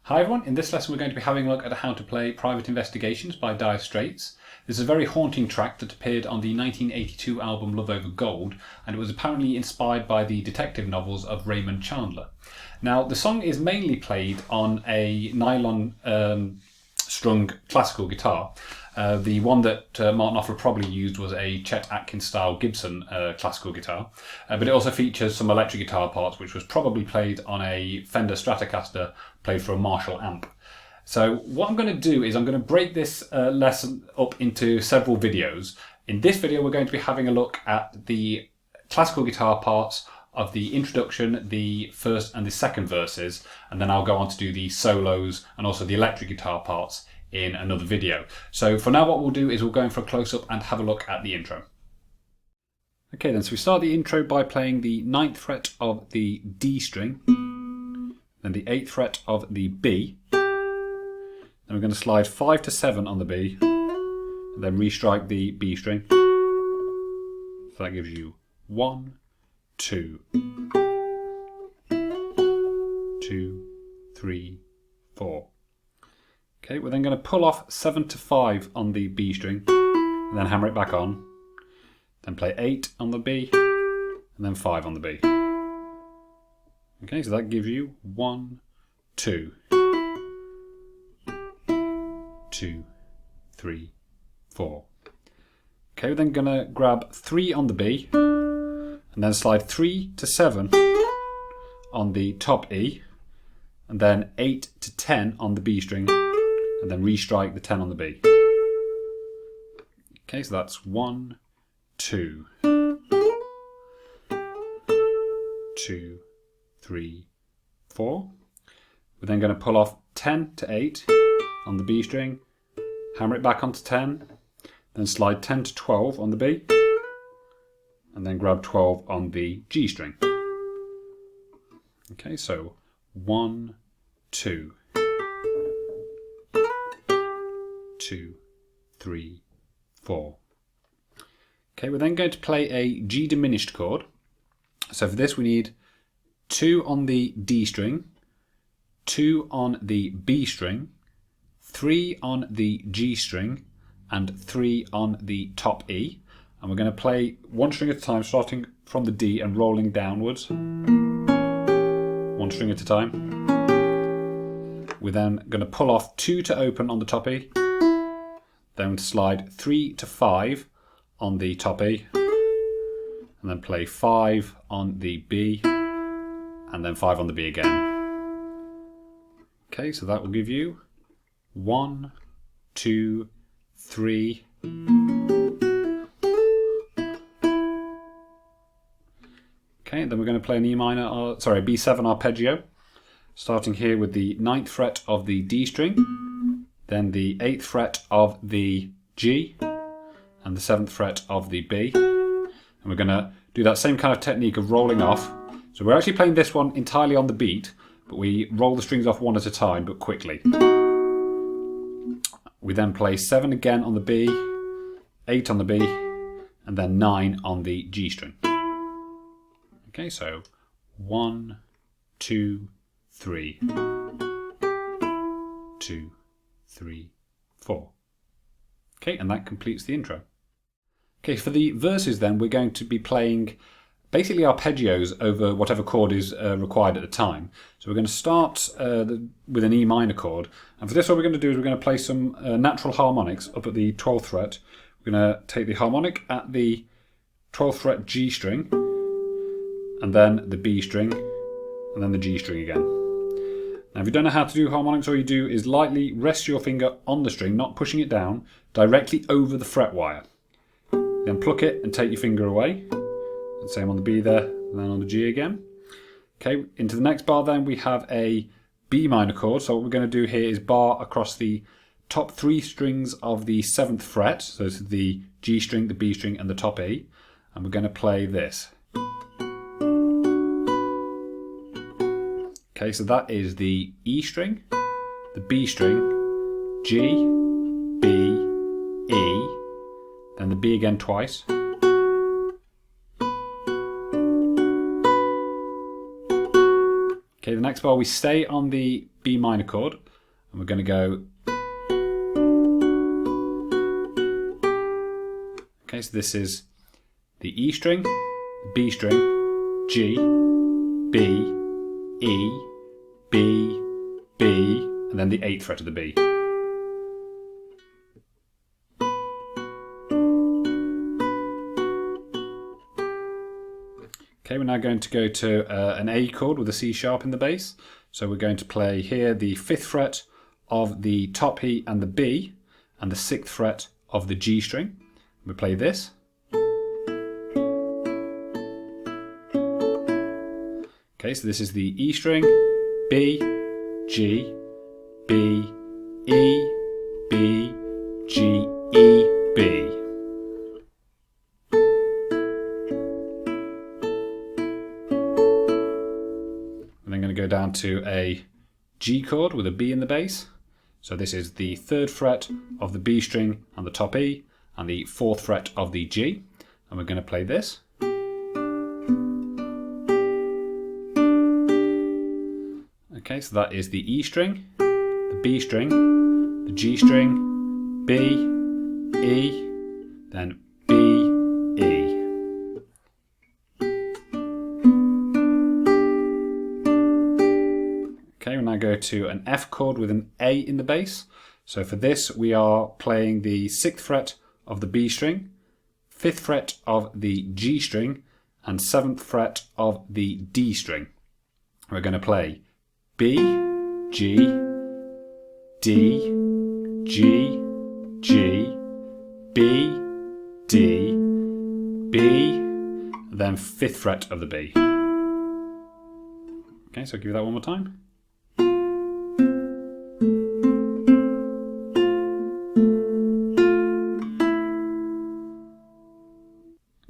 Hi everyone, in this lesson we're going to be having a look at how to play Private Investigations by Dire Straits. This is a very haunting track that appeared on the 1982 album Love Over Gold, and it was apparently inspired by the detective novels of Raymond Chandler. Now the song is mainly played on a nylon-strung classical guitar. The one that Mark Knopfler probably used was a Chet Atkins style Gibson classical guitar, but it also features some electric guitar parts which was probably played on a Fender Stratocaster played for a Marshall amp. So what I'm going to do is I'm going to break this lesson up into several videos. In this video we're going to be having a look at the classical guitar parts of the introduction, the first and the second verses, and then I'll go on to do the solos and also the electric guitar parts in another video. So for now what we'll do is we'll go in for a close-up and have a look at the intro. Okay then, so we start the intro by playing the 9th fret of the D string, then the 8th fret of the B, then we're going to slide 5 to 7 on the B, and then restrike the B string. So that gives you 1, 2, 2, 3, 4. Okay, we're then going to pull off 7 to 5 on the B string, and then hammer it back on. Then play 8 on the B, and then 5 on the B. Okay, so that gives you 1, 2, 2, 3, 4. Okay, we're then going to grab 3 on the B, and then slide 3 to 7 on the top E, and then 8 to 10 on the B string, and then restrike the 10 on the B. Okay, so that's 1, 2, 2, 3, 4. We're then going to pull off 10 to 8 on the B string, hammer it back onto 10, then slide 10 to 12 on the B, and then grab 12 on the G string. Okay, so 1, 2, 2, 3, 4. Okay, we're then going to play a G diminished chord. So for this we need 2 on the D string, 2 on the B string, 3 on the G string, and 3 on the top E. And we're going to play one string at a time, starting from the D and rolling downwards. One string at a time. We're then going to pull off 2 to open on the top E. Then slide 3 to 5 on the top E, and then play 5 on the B, and then 5 on the B again. Okay, so that will give you 1, 2, 3. Okay, then we're going to play an E minor, B7 arpeggio, starting here with the 9th fret of the D string, then the 8th fret of the G, and the 7th fret of the B. And we're going to do that same kind of technique of rolling off. So we're actually playing this one entirely on the beat, but we roll the strings off one at a time, but quickly. We then play 7 again on the B, 8 on the B, and then 9 on the G string. Okay, so 1, 2, 3, 2, 3, 4. Okay, and that completes the intro. Okay, for the verses then, we're going to be playing basically arpeggios over whatever chord is required at the time. So we're going to start with an E minor chord. And for this, what we're going to do is we're going to play some natural harmonics up at the 12th fret. We're going to take the harmonic at the 12th fret G string, and then the B string, and then the G string again. Now if you don't know how to do harmonics, all you do is lightly rest your finger on the string, not pushing it down, directly over the fret wire. Then pluck it and take your finger away. And same on the B there, and then on the G again. Okay, into the next bar then we have a B minor chord. So what we're going to do here is bar across the top 3 strings of the 7th fret. So this is the G string, the B string, and the top E. And we're going to play this. Okay, so that is the E string, the B string, G, B, E, then the B again twice. Okay, the next bar we stay on the B B minor chord, and we're going to go. Okay, so this is the E string, B string, G, B, E, B, B, and then the 8th fret of the B. Okay, we're now going to go to an A chord with a C sharp in the bass. So we're going to play here the 5th fret of the top E and the B, and the 6th fret of the G string. We play this. Okay, so this is the E string, B, G, B, E, B, G, E, B. And I'm going to go down to a G chord with a B in the bass. So this is the 3rd fret of the B string on the top E and the 4th fret of the G. And we're going to play this. Okay, so that is the E string, the B string, the G string, B, E, then B, E. Okay, we'll now go to an F chord with an A in the bass. So for this we are playing the 6th fret of the B string, 5th fret of the G string, and 7th fret of the D string. We're going to play B, G, D, G, G, B, D, B, then 5th fret of the B. Okay, so I'll give you that one more time.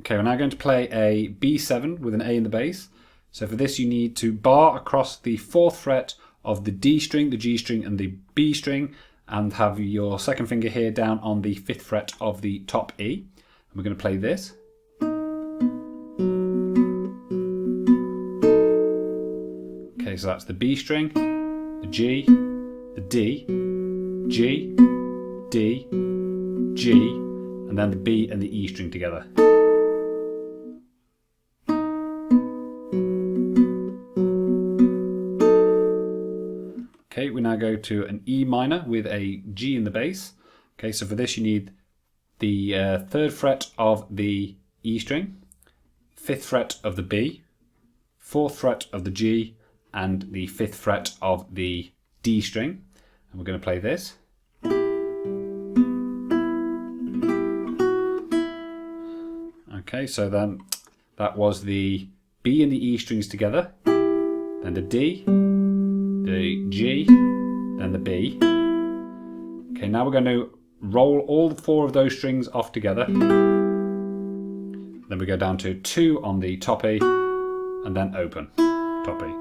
Okay, we're now going to play a B7 with an A in the bass. So for this you need to bar across the 4th fret of the D string, the G string and the B string, and have your 2nd finger here down on the 5th fret of the top E. And we're going to play this. Okay, so that's the B string, the G, the D, G, D, G, and then the B and the E string together. Okay, we now go to an E minor with a G in the bass. Okay, so for this you need the 3rd fret of the E string, 5th fret of the B, 4th fret of the G, and the 5th fret of the D string. And we're going to play this. Okay, so then that was the B and the E strings together, then the D, the G, then the B. Okay, now we're going to roll all 4 of those strings off together. Then we go down to 2 on the top E, and then open, top E.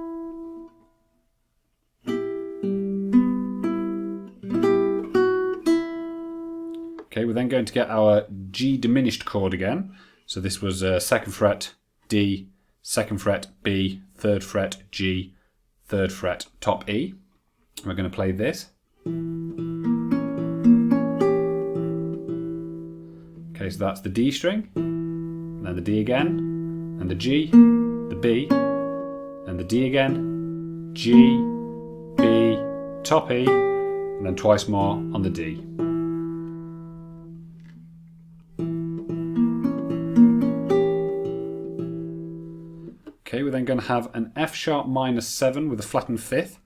Okay, we're then going to get our G diminished chord again. So this was 2nd fret D, 2nd fret B, 3rd fret G, 3rd fret top E. We're going to play this. Okay, so that's the D string, then the D again, and the G, the B, then the D again, G, B, top E, and then twice more on the D. Okay, we're then going to have an F sharp minor 7 with a flattened 5th.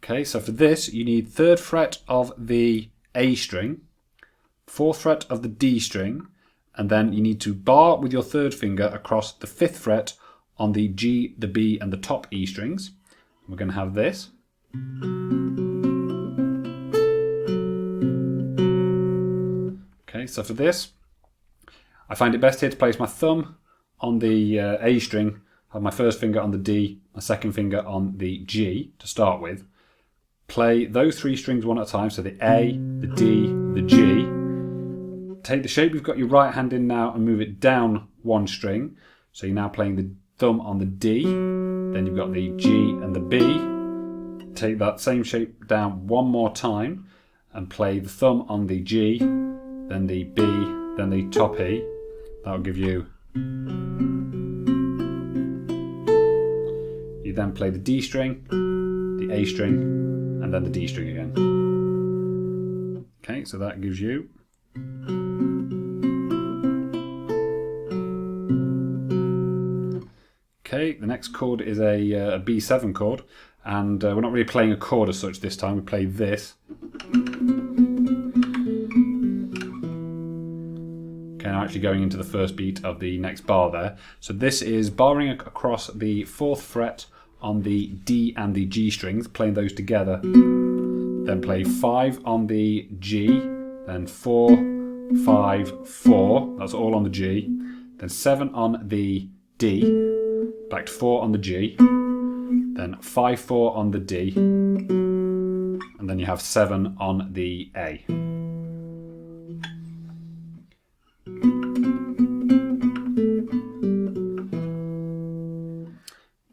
Okay, so for this you need 3rd fret of the A string, 4th fret of the D string, and then you need to bar with your 3rd finger across the 5th fret on the G, the B and the top E strings. We're going to have this. Okay, so for this I find it best here to place my thumb on the A string, have my 1st finger on the D, my 2nd finger on the G to start with. Play those 3 strings one at a time, so the A, the D, the G. Take the shape you've got your right hand in now and move it down 1 string. So you're now playing the thumb on the D, then you've got the G and the B. take that same shape down one more time and play the thumb on the G, then the B, then the top E. That'll give you... You then play the D string, the A string, and then the D string again. Okay, so that gives you... Okay, the next chord is a B7 chord, and we're not really playing a chord as such this time, we play this. Okay, now actually going into the first beat of the next bar there. So this is barring across the 4th fret on the D and the G strings, playing those together. Then play 5 on the G, then 4, 5, 4, that's all on the G. Then 7 on the D, back to 4 on the G, then 5, 4 on the D, and then you have 7 on the A.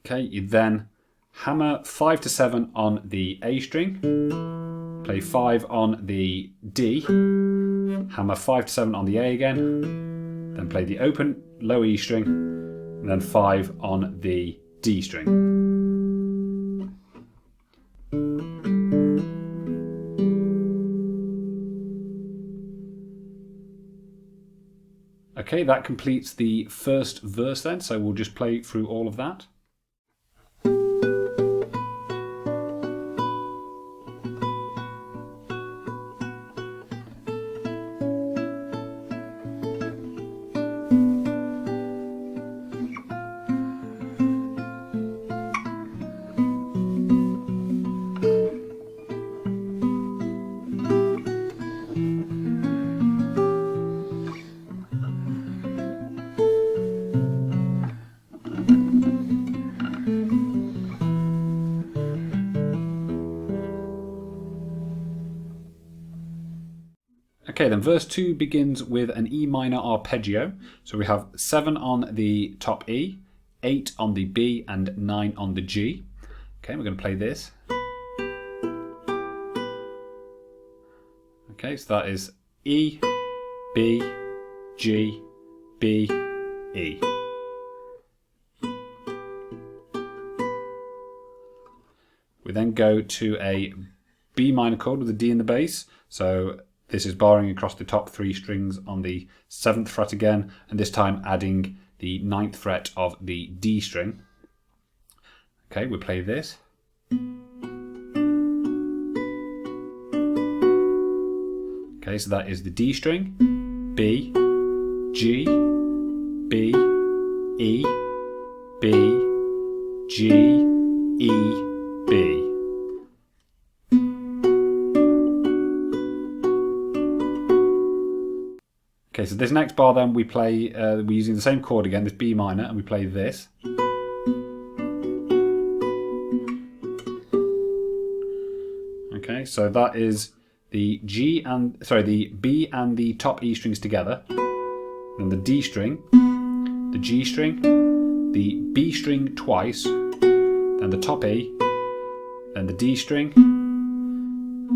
Okay, you then hammer 5 to 7 on the A string, play 5 on the D, hammer 5 to 7 on the A again, then play the open low E string, and then 5 on the D string. Okay, that completes the first verse then, so we'll just play through all of that. Okay, then verse 2 begins with an E minor arpeggio. So we have 7 on the top E, 8 on the B, and 9 on the G. Okay, we're going to play this. Okay, so that is E, B, G, B, E. We then go to a B minor chord with a D in the bass. So this is barring across the top 3 strings on the 7th fret again, and this time adding the 9th fret of the D string. Okay, we play this. Okay, so that is the D string, B, G, B, E, B, G, E, B. Okay, so this next bar then we play, we're using the same chord again, this B minor, and we play this. Okay, so that is the B and the top E strings together, then the D string, the G string, the B string twice, then the top E, then the D string.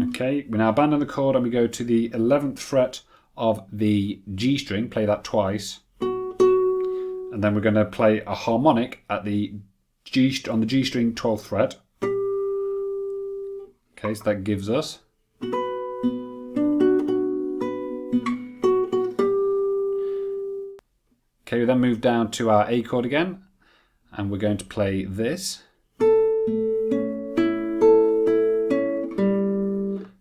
Okay, we now abandon the chord and we go to the 11th fret of the G string, play that twice, and then we're going to play a harmonic at the on the G string 12th fret. Okay, so that gives us okay, we then move down to our A chord again, and we're going to play this.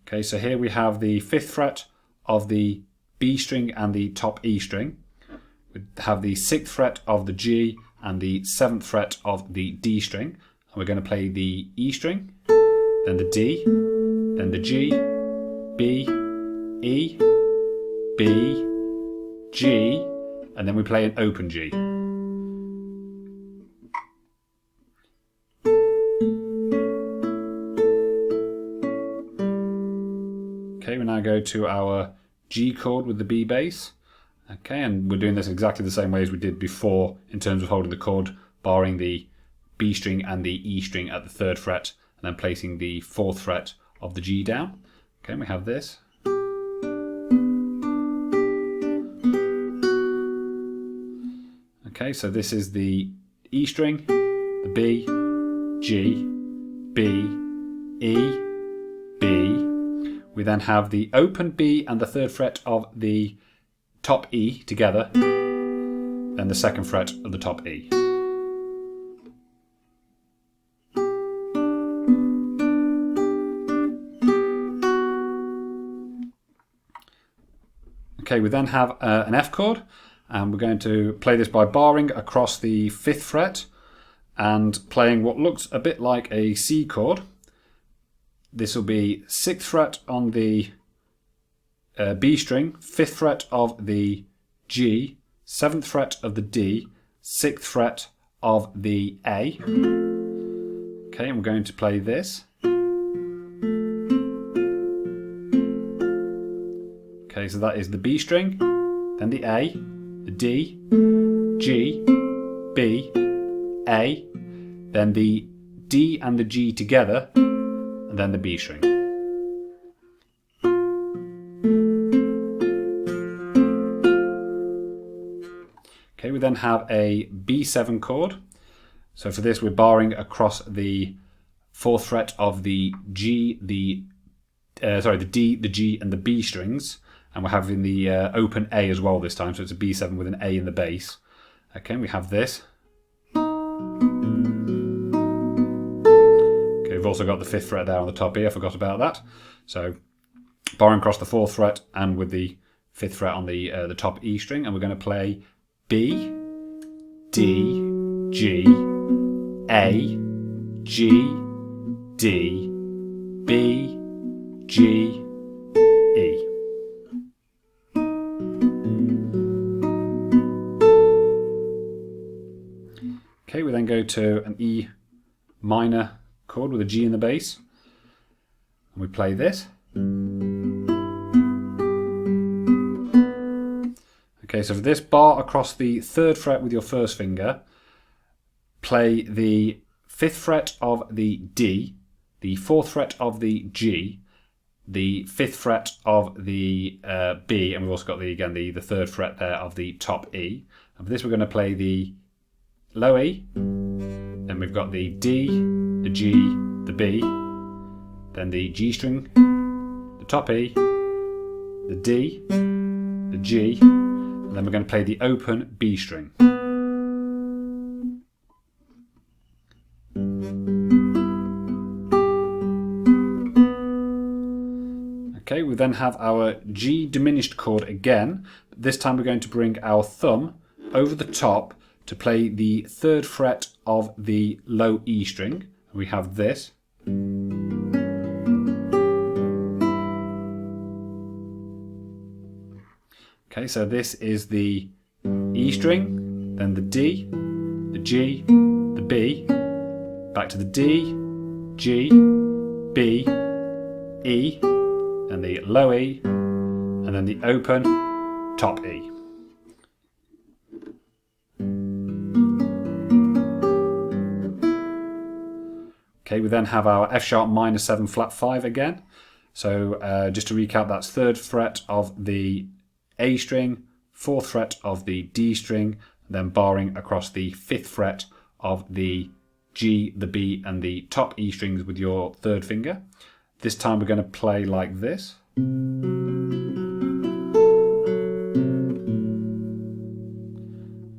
Okay, so here we have the 5th fret of the B string and the top E string. We have the 6th fret of the G and the 7th fret of the D string. And we're going to play the E string, then the D, then the G, B, E, B, G, and then we play an open G. Okay, we now go to our G chord with the B bass. Okay, and we're doing this exactly the same way as we did before in terms of holding the chord, barring the B string and the E string at the 3rd fret, and then placing the 4th fret of the G down. Okay, and we have this. Okay, so this is the E string, the B, G, B, E, B. We then have the open B and the 3rd fret of the top E together, then the 2nd fret of the top E. Okay, we then have an F chord, and we're going to play this by barring across the 5th fret and playing what looks a bit like a C chord. This will be 6th fret on the B string, 5th fret of the G, 7th fret of the D, 6th fret of the A. Okay, and we're going to play this. Okay, so that is the B string, then the A, the D, G, B, A, then the D and the G together, and then the B string. Okay, we then have a B7 chord. So for this we're barring across the 4th fret of the G, the D, the G and the B strings, and we're having the open A as well this time, so it's a B7 with an A in the bass. Okay, and we have this. Okay, we've also got the 5th fret there on the top E, I forgot about that. So barring across the 4th fret and with the 5th fret on the top E string, and we're going to play B, D, G, A, G, D, B, G, E. Okay, we then go to an E minor chord with a G in the bass, and we play this. Okay, so for this, bar across the 3rd fret with your 1st finger, play the 5th fret of the D, the 4th fret of the G, the 5th fret of the B, and we've also got the 3rd fret there of the top E. And for this we're going to play the low E, then we've got the D, the G, the B, then the G string, the top E, the D, the G, and then we're going to play the open B string. Okay, we then have our G diminished chord again, but this time we're going to bring our thumb over the top to play the 3rd fret of the low E string. We have this. Okay, so this is the E string, then the D, the G, the B, back to the D, G, B, E, and the low E, and then the open top E. Okay, we then have our F sharp minor 7 flat 5 again. So just to recap, that's 3rd fret of the A string, 4th fret of the D string, and then barring across the 5th fret of the G, the B, and the top E strings with your 3rd finger. This time we're going to play like this.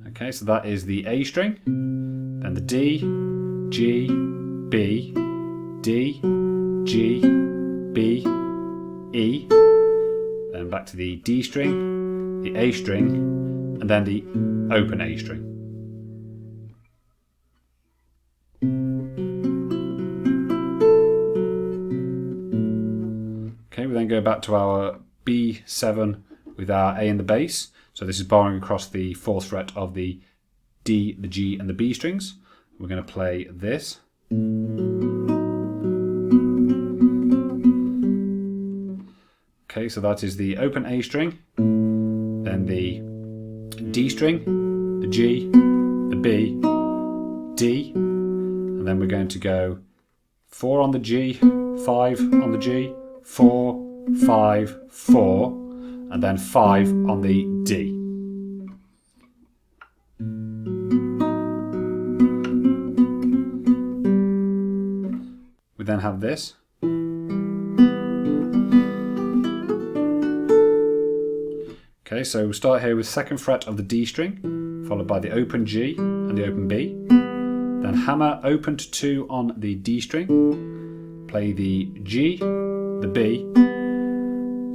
Okay, so that is the A string, then the D, G, B, D, G, B, E, then back to the D string, the A string, and then the open A string. Okay, we then go back to our B7 with our A in the bass. So this is barring across the 4th fret of the D, the G, and the B strings. We're going to play this. Okay, so that is the open A string, then the D string, the G, the B, D, and then we're going to go 4 on the G, 5 on the G, 4, 5, 4, and then 5 on the D. We then have this. Okay, so we'll start here with 2nd fret of the D string, followed by the open G and the open B. Then hammer open to 2 on the D string, play the G, the B.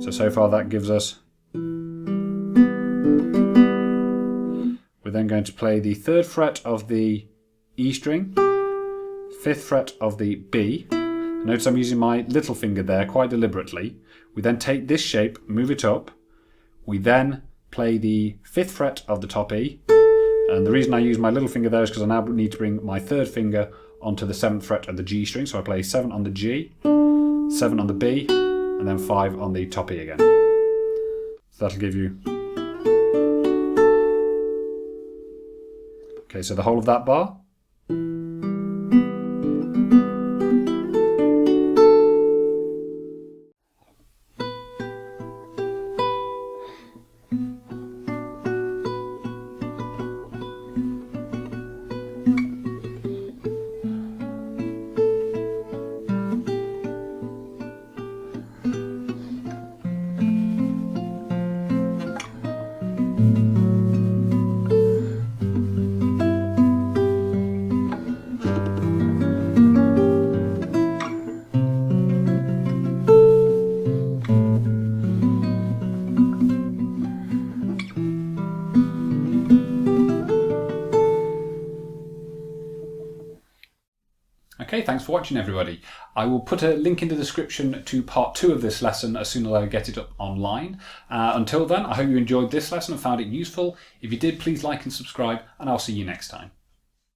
So far that gives us... We're then going to play the 3rd fret of the E string, 5th fret of the B. Notice I'm using my little finger there quite deliberately. We then take this shape, move it up. We then play the 5th fret of the top E. And the reason I use my little finger there is because I now need to bring my 3rd finger onto the 7th fret of the G string. So I play 7 on the G, 7 on the B, and then 5 on the top E again. So that'll give you... Okay, so the whole of that bar. Okay, thanks for watching everybody. I will put a link in the description to part 2 of this lesson as soon as I get it up online. Until then, I hope you enjoyed this lesson and found it useful. If you did, please like and subscribe, and I'll see you next time.